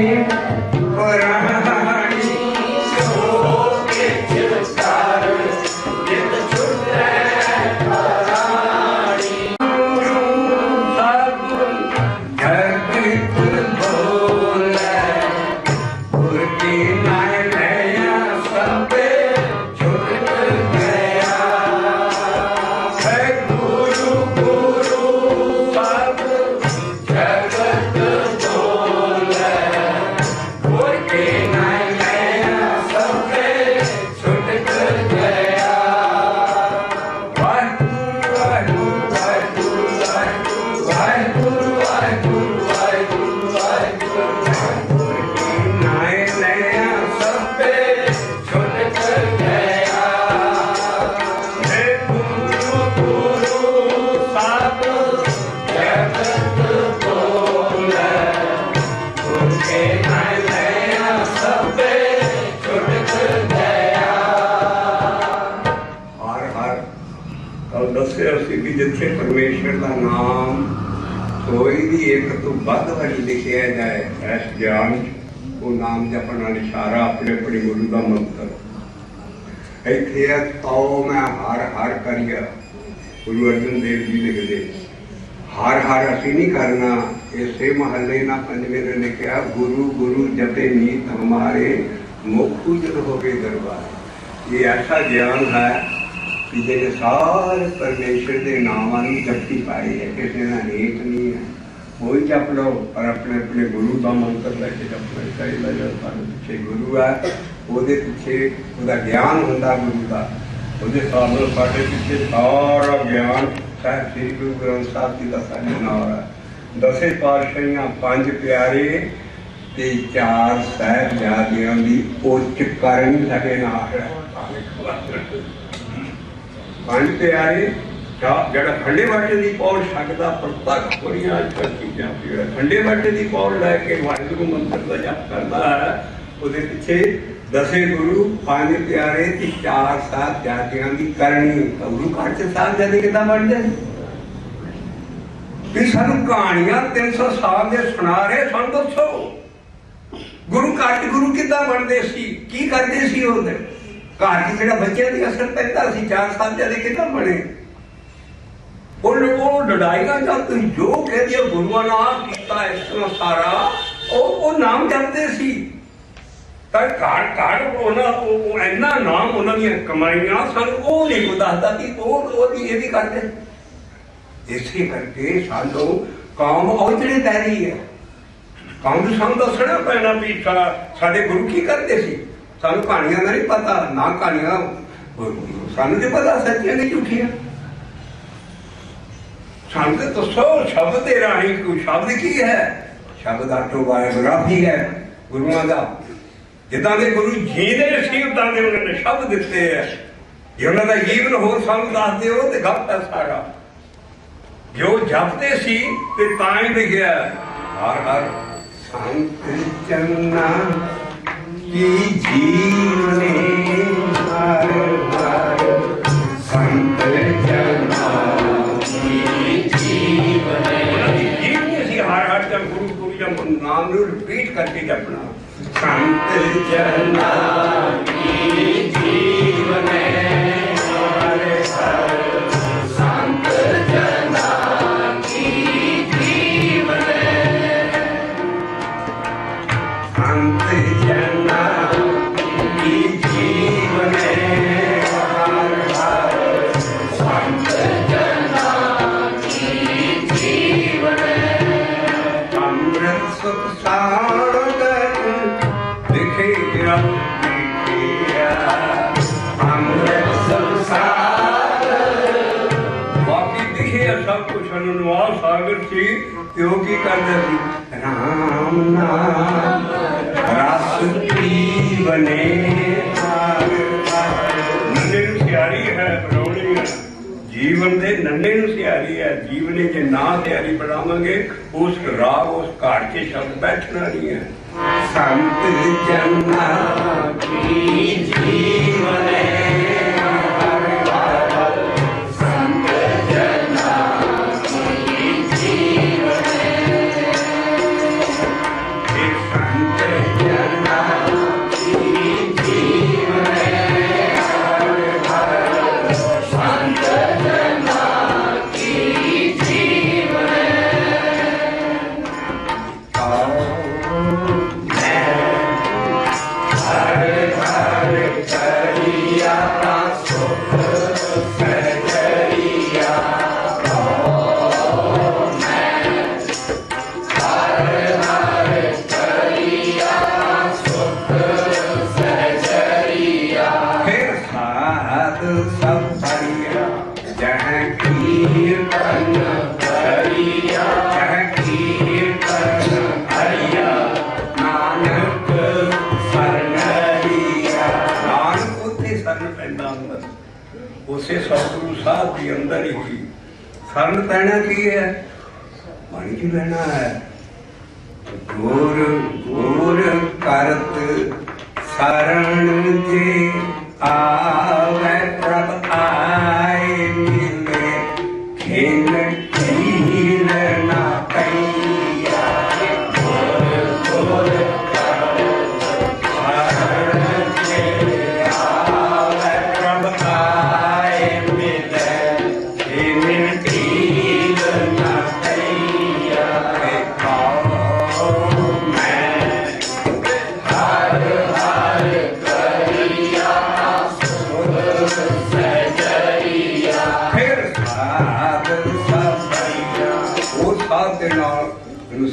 Speaker 1: पुरानी, सो की चित्तर जित छुटे पुरानी। सब जगत बोले, गुर की नाय नय सब छुट गया। है गुरु गुरु सब जगत बोले, गुर की नाय नय सब छुट गया। वाहिगुरु वाहिगुरु वाहिगुरु वाहिगुरु वाहिगुरु वाहिगुरु वाहिगुरु, गुर की नाय नय सब छुट गया। हे गुरु गुरु सब जगत बोले, गुर के नाय नय सब छुट गया। हर हर कल दस्या सी कि जिथे परमेश्वर का नाम कोई भी एक तो ਵੱਧ ਵਾਰੀ लिखिया जाए इस ज्ञान वो नाम जपन वाली इशारा अपने अपने गुरु का मंत्र इत्थे है। आओ मैं हर हर करिया, गुरु अर्जन देव जी लिखते हर हर असी नहीं करना। इसे महल्ले ना पंजवें ने लिखा गुरु गुरु जपे नीत हमारे मुख उजल हो गए दरबार। ये ऐसा ज्ञान है कि जिन्हें सारे परमेश्वर के नामां नूं जपी पाई है, किसी का नीत नहीं है। वही जप लो पर अपने अपने गुरु का मंत्र लैके जपना चाहिए। जो सारे पिछे गुरु है वो पिछे वह ज्ञान होंदा गुरु का, वो सालों साढ़े पिछे सारा ज्ञान साहब श्री गुरु ग्रंथ साहब जी का साढ़े नाल है। दसे पातशाहियां, पंज प्यारे ते चार साहिबजादियां दी उच्च करनी साडे नाल है। पंज प्यारे जरा खंडे बाटे की पौड़ सकता प्रत्यक्ष बड़िया अजकल चीज़ा भी खंडे बाटे की पौड़ लैके वाहिगुरू मंत्र का जप करता है। वो पिछे दसे गुरु, पंज प्यारे ते चार साहिबजादियां की करनी। गुरु घर से साहिबजादे कितना बनते कि सानू कहानियां 300 साल के सुना रहे सन। दसो गुरु घर च गुरु कितना बनते सी, की करते सी? उहदे घर की जो बच्चों की असर पैदा सी, चार साहिबजादे कितना बने? वो लड़ाइया जब तुम जो कह दिया गुरुआ ने आ किया इस तरह सारा वो नाम जपते सी। घर घर इन्ना नाम उन्होंने कमाइया सन, वो नहीं को दसदा कि वो ये भी करते। इसे करके सानू कौम औजड़े पै रही है। कौम को सानू दसना पैना भी साडे गुरु की करते सी। सानू कहानियां का नहीं पता, ना कहानियां सानू नहीं पता सच्चियां नहीं झूठियां। सानू तो दसो शब्द दे राही कोई शब्द की है? शब्द ऑटोबायोग्राफी है गुरुओं का। जिदा के गुरु जींदे सी उदा के उन्होंने शब्द दिते है। जे उन्होंने जीवन होर सानू दस दो तो गलत है सारा। जो जपते सी ते तां ही लिखिया हर हर संत चन्ना की जीवने हर हर संत चन्ना की जीवने। जीवने सी हर हर जब गुरु गुरु जब नाम नूं रिपीट करके जपना संत चन्ना की जीवने हर हर संत चन्ना की जीवने। संत चन्ना की जीवने हर हर संत चन्ना की जीवने। अमृत सुख सागर दिखे अमृत सुख सागर बाकी दिखे सब कुछ अनुवाद सागर सी। त्यो की करते सी राम नाम रस पीवने। मंदिर सियारी है, बरौनी है। जीव ने जे ना तैयारी बनावेंगे उस राग उस घाट के शब्द बैठना नहीं है। संत जना की जीवन उसे सतगुरु साहब के अंदर ही शरण पैना की है, मन की बहना है। गुर गुर करत शरण जे आवे प्रभ आए मिले खेल कीर ना कैया। गुर गुर करत शरण जे आवे प्रभ आए मिले खेल कीर ना कैया।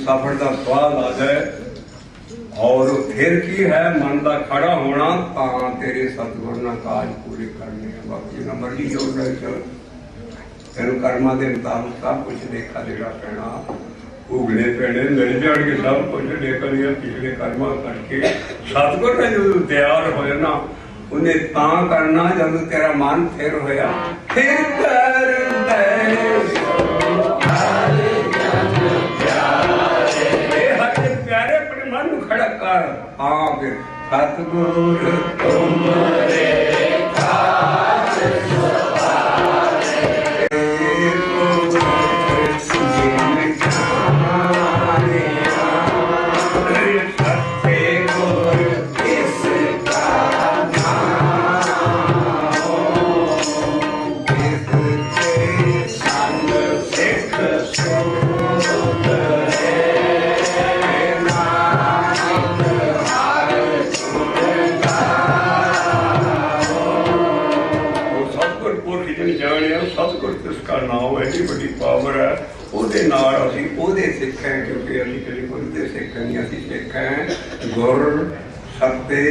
Speaker 1: सफर का स्वाद आ जाए और फिर की है मन का खड़ा होना तां तेरे सतगुर ना काज पूरे करने। बाकी ना मर्जी जोड़ रहे चल तेन कर्मा के मुताबिक सब कुछ देखा देगा पैना, उगले पैने मिल जाएंगे सब कुछ लेकर लिया पिछले कर्मा करके। सतगुर ने जो तैयार हो ना उन्हें तां करना जब तेरा मन फिर होया फिर कर खड़ा कर। हाँ फिर सतगुर तुमरे खास सवारे जिन जाने सत्य गुर किसका नाम किसके संग सिख सुत सतगुर इसका नाम एडी बड़ी पावर है ਉਹਦੇ ਨਾਲ ਅਸੀਂ ਉਹਦੇ ਸਿੱਖ ਹੈ क्योंकि ਅਸੀਂ ਕਦੇ ਕੋਈ ਦੇ ਸਿੱਖ नहीं ਅਸੀਂ ਸਿੱਖ ਹੈ ਗੁਰ ਸत्य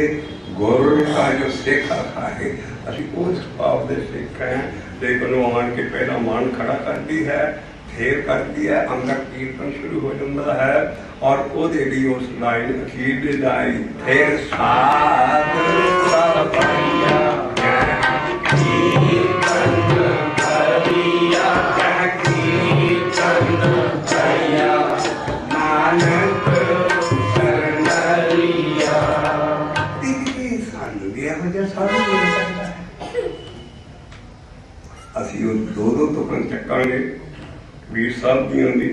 Speaker 1: गुर का जो सिख है ਅਸੀਂ ਉਸ ਭਾਵ ਦੇ ਸਿੱਖ ਹੈ। ਲੇਕਿਨ ਉਹ ਆਣ ਕੇ ਪਹਿਲਾਂ ਮਨ ਖੜਾ ਕਰਦੀ ਹੈ फिर करती है अंदर कीर्तन शुरू हो जाता है और ਉਹਦੇ ਲਈ ਉਸ ਲਾਈਨ ਅਖੀਰ ਦੀ ਲਾਈਨ फिर साध सब भैया कीर्तन करिया कीर्तन करिया नानक शरण लिया। ਸਾਨੂੰ ਵੀ ਇਹੋ ਜਿਹਾ ਸਾਧੂ ਮਿਲ ਸਕਦਾ ਹੈ। ਅਸੀਂ ਉਹ ਦੋ ਤੁਕਾਂ ਚੱਕਾਂਗੇ ਵੀਰ ਸਾਹਿਬ ਦੀਆਂ ਵੀ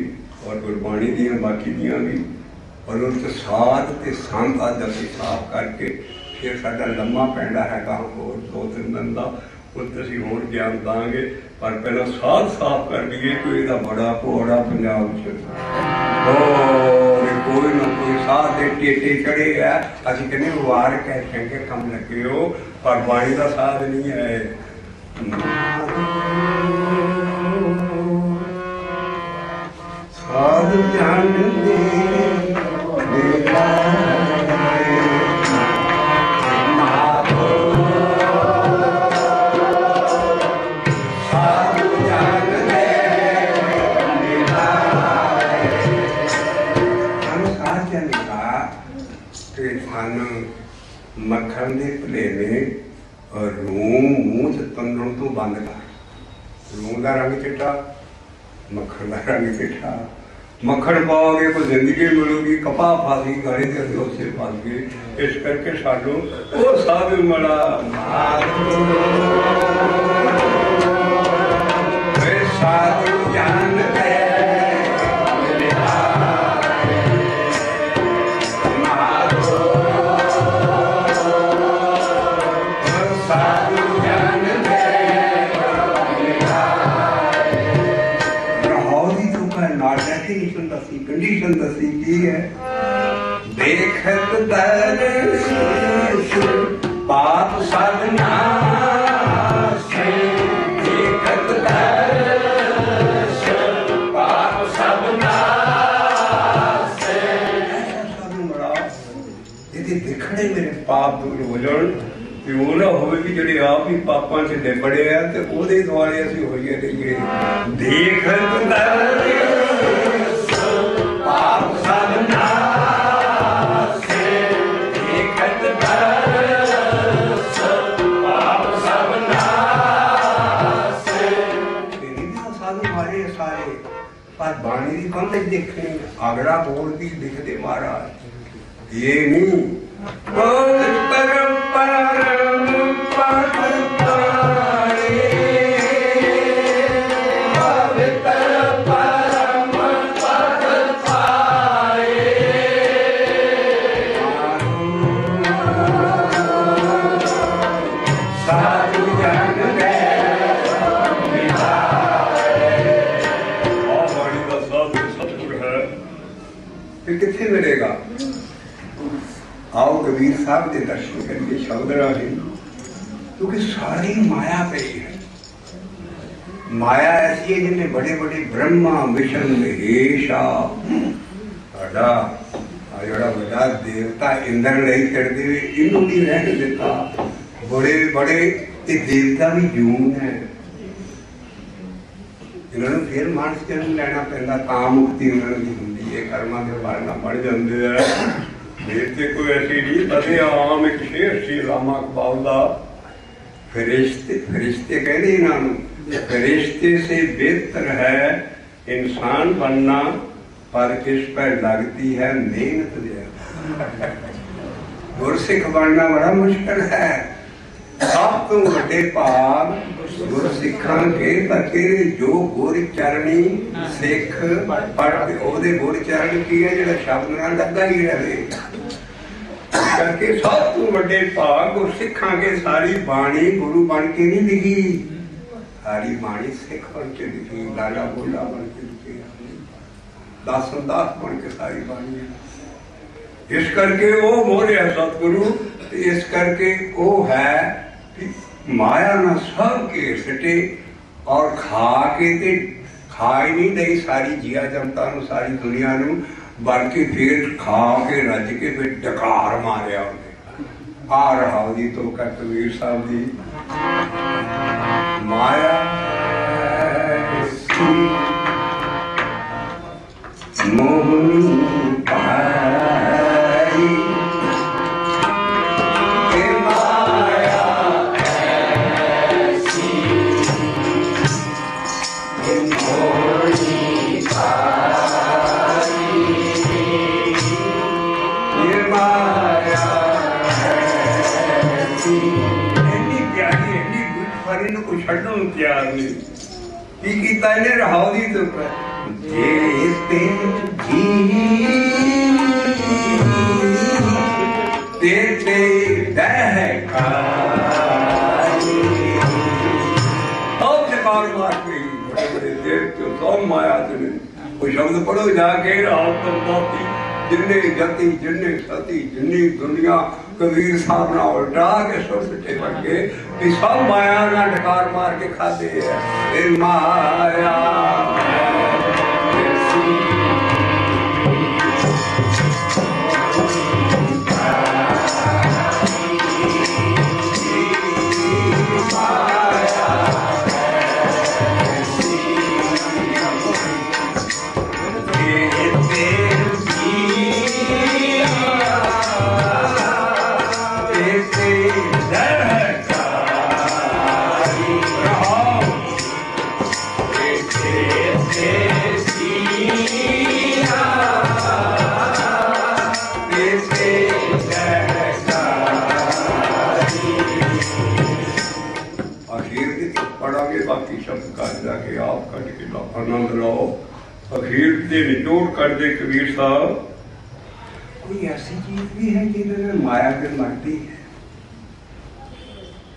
Speaker 1: ਔਰ ਗੁਰਬਾਣੀ ਦੀਆਂ ਬਾਕੀ ਦੀਆਂ ਵੀ ਔਰ ਉਹ 'ਚ ਸਾਧ ਤੇ ਸੰਤ ਅੱਜ ਅਸੀਂ ਸਾਫ਼ ਕਰਕੇ ਫਿਰ ਸਾਡਾ ਲੰਮਾ ਪੈਂਡਾ ਹੈਗਾ ਹੋਰ 2-3 ਦਿਨ ਦਾ ਉਹ ਅਸੀਂ ਹੋਰ ਗਿਆਨ ਦਾਂਗੇ। ਪਰ ਪਹਿਲਾਂ ਸਾਧ ਸਾਫ਼ ਕਰ ਲਈਏ ਕਿ ਇਹਦਾ ਬੜਾ ਘੋੜਾ ਪੰਜਾਬ 'ਚ ਕੋਈ ਨਾ ਕੋਈ ਸਾਧ ਦੇ ਟੇਟੇ ਚੜੇ ਆ। ਅਸੀਂ ਕਹਿੰਦੇ ਵਾਰ ਕਹਿ ਚੰਗੇ ਕੰਮ ਲੱਗੇ ਹੋ ਪਰ ਬਾਣੀ ਦਾ ਸਾਧ ਨਹੀਂ ਹੈ। ਸਾਧ ਜਾਣਦੇ मक्खन के भलेवे रूम मूँह च तंदन तो बंद कर। रूम का रंग चिट्टा मक्खन का रंग मिठा, मक्खन पाओगे तो जिंदगी मिलेगी, कपा फासी गले के से फस गए। इस करके सानू वो साधु मिला साधु जान कंडीशन दसी की है, देखत दर्श पाप सब नासे, देखत दर्श पाप सब नासे। साधु मरा यदि दिखने मेरे पाप दूर हो जान कि वो ना हो कि ਜਿਹੜੇ ਆਪ ਹੀ ਪਾਪਾਂ 'ਚ ਡਿੱਬੜੇ ਆ ਤੇ ਉਹਦੇ ਦੁਆਲੇ ਅਸੀਂ ਹੋਈਏ ਰਹੀਏ। ਦੇਖਤ ਦਰਸ਼ पाप सब नासे, देखत दर्श पाप सब नासे। साधु मारे सारे पर बाणी की कंध देखनी, आगड़ा बोलती दिखते महाराज ये नहीं परम परम पद पाए, किथे मिलेगा। आओ कबीर साहब के दर्शन करिए शब्द राही, क्योंकि सारी माया पे है। माया ऐसी है जिन्हें बड़े बड़े ब्रह्मा विष्णु महेश साडा जड़ा बड़ा देवता इंद्र नहीं करते हुए इनू नहीं रहने देता। बड़े बड़े ये देवता भी जून है, इन्होंने फिर मानस जन्म लेना पैंदा तां मुक्ति उन्होंने होंदी है। कर्मां दे बारना बढ़ जाते हैं। फिर तो कोई ऐसी नहीं बने आम एक शेर सी रामा इकबाल दा फरिश्ते फरिश्ते कहते इन्होंने, फरिश्ते से बेहतर है इंसान बनना, पर किस पर लगती है मेहनत ज्यादा। गुरसिख बनना बड़ा मुश्किल है। सब तो बड़े भाग गुरसिखां के तके जो गुर चरणी सिख पढ़ ओदे गुर चरण की है जिहड़ा शब्द नाल लगा ही रहे। करके सब तो बड़े भाग गुरसिखां के सारी बाणी गुरु बन के नहीं लिखी, सारी बाणी सिख बन के लिखी, लाला बोला बन के लिखी, दासन दास बन के सारी बाणी। इस करके वो मोरे सतगुरु, इस करके वो है माया ना सब के सटे और खा के ते खा ही नहीं दई सारी जिया जनता नू सारी दुनिया नू, बल्कि फिर खा के रज के फिर डकार मारिया उन्हें। आ रहा जी तो का कबीर साहब जी माया मोहनी भाई माया कोई शब्द पढ़ो जाके जिन्ने जति जिन्ने सती जिन्नी दुनिया कबीर साहब ना उल्टा के सुर सुटे बन गए कि सब माया ना डकार मार के खाते है। माया Yeah.
Speaker 2: ਦੇ ਨਿਚੋੜ ਕੱਢਦੇ ਕਬੀਰ ਸਾਹਿਬ।
Speaker 1: कोई ऐसी चीज भी है जिन्हें माया पे मरती है।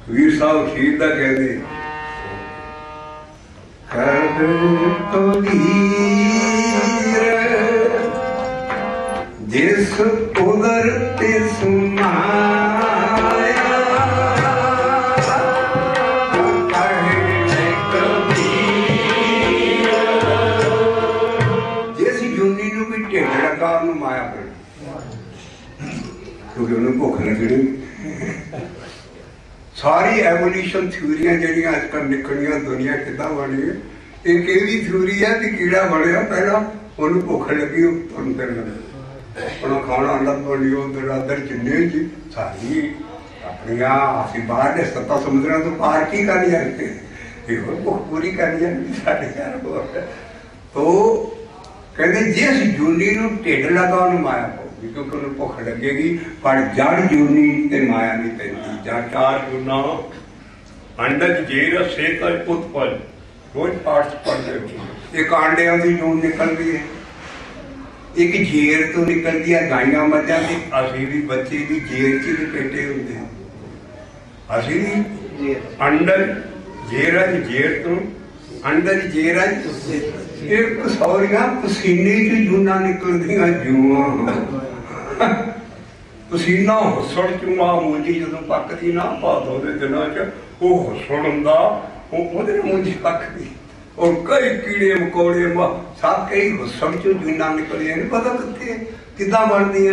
Speaker 2: ਕਬੀਰ ਸਾਹਿਬ ਅਖੀਰ ਦਾ ਕਹਿੰਦੇ
Speaker 1: कर तो वीर जिस उदर ते सुनाया जिस जूनी नूं भी ढिड लगा उन्होंने माया पे क्योंकि उन्हें भुख लगनी। सारी एवोल्यूशन थ्योरियां ਜਿਹੜੀਆਂ ਅੱਜ ਕੱਲ੍ਹ ਨਿਕਲੀਆਂ ਦੁਨੀਆ ਕਿੱਦਾਂ ਬਣੀ ਹੈ, ਇੱਕ ਇਹ ਵੀ ਥਿਊਰੀ ਹੈ ਕਿ ਕੀੜਾ ਬਣਿਆ ਪਹਿਲਾਂ ਉਹਨੂੰ ਭੁੱਖ ਲੱਗੀ ਉਹ ਤੁਰਨ ਫਿਰਨ ਲੱਗਾ, ਉਹਨੂੰ ਖਾਣਾ ਅੰਦਰ ਬਣੀ ਉਧਰ ਅੰਦਰ ਜਿੰਨੇ ਜੀ ਸਾਰੀ ਆਪਣੀਆਂ ਅਸੀਂ ਬਾਹਰ ਦੇ ਸੱਤਾ ਸਮੁੰਦਰਾਂ ਤੋਂ ਪਾਰ ਕੀ ਕਰਨੀ ਜਾਂਦੇ ਇਹ ਹੋਰ ਭੁੱਖ ਪੂਰੀ ਕਰਨੀ ਜਾਂਦੀ ਸਾਡੇ ਘਰ ਹੋਰ। ਤੋ ਕਹਿੰਦੇ ਜੇ ਅਸੀਂ ਜੂਨੀ ਨੂੰ ਢਿੱਡ ਲਗਾ ਉਹਨੂੰ ਮਾਇਆ ਪਊਗੀ ਕਿਉਂਕਿ ਉਹਨੂੰ ਭੁੱਖ ਲੱਗੇਗੀ, ਪਰ ਜੜ ਜੂਨੀ ਤੇ ਮਾਇਆ ਨਹੀਂ ਪੈਂਦੀ। ਜਾਂ
Speaker 2: ਚਾਰ ਗੁਨਾ ਅੰਡਜ ਜੇਰ ਸੇਕਲ ਉਤਪਲ ਰੋਜ਼ ਪਾਠ ਪੜ੍ਹਦੇ ਹੋ।
Speaker 1: ਇੱਕ ਆਂਡਿਆਂ ਦੀ ਜੂਨ ਨਿਕਲਦੀ ਹੈ, ਇੱਕ ਜੇਰ ਤੋਂ ਨਿਕਲਦੀ ਹੈ ਗਾਈਆਂ ਮੱਝਾਂ ਦੀ। ਅਸੀਂ ਵੀ ਬੱਚੇ ਦੀ ਜੇਰ 'ਚ ਲਪੇਟੇ ਹੁੰਦੇ ਹਾਂ। ਅਸੀਂ ਵੀ
Speaker 2: ਅੰਡਰ ਜੇਰ ਜੇਰ ਤੋਂ
Speaker 1: ਅੰਦਰ ਜੇਰਾਂ ਇੱਕ ਸੌਰੀਆਂ ਪਸੀਨੇ 'ਚ ਜੂਨਾਂ ਨਿਕਲਦੀਆਂ ਜੂਆਂ
Speaker 2: ਪਸੀਨਾ ਹੁਸੜ ਚੂਆ ਮੂੰਜੀ ਜਦੋਂ ਪੱਕਦੀ ਨਾ ਭਾਦੋਂ ਦੇ ਦਿਨਾਂ 'ਚ ਉਹ ਹੁਸੜ ਹੁੰਦਾ ਉਹਦੇ ਨਾਲ
Speaker 1: ਮੂੰਜੀ ਪੱਕਦੀ। ਔਰ ਕਈ ਕੀੜੇ ਮਕੌੜੇ ਸਭ ਕਈ ਹੁਸੜ 'ਚੋਂ ਜੂਨਾਂ ਨਿਕਲਦੀਆਂ ਨੇ, ਪਤਾ ਕਿੱਥੇ ਕਿੱਦਾਂ ਬਣਦੀਆਂ।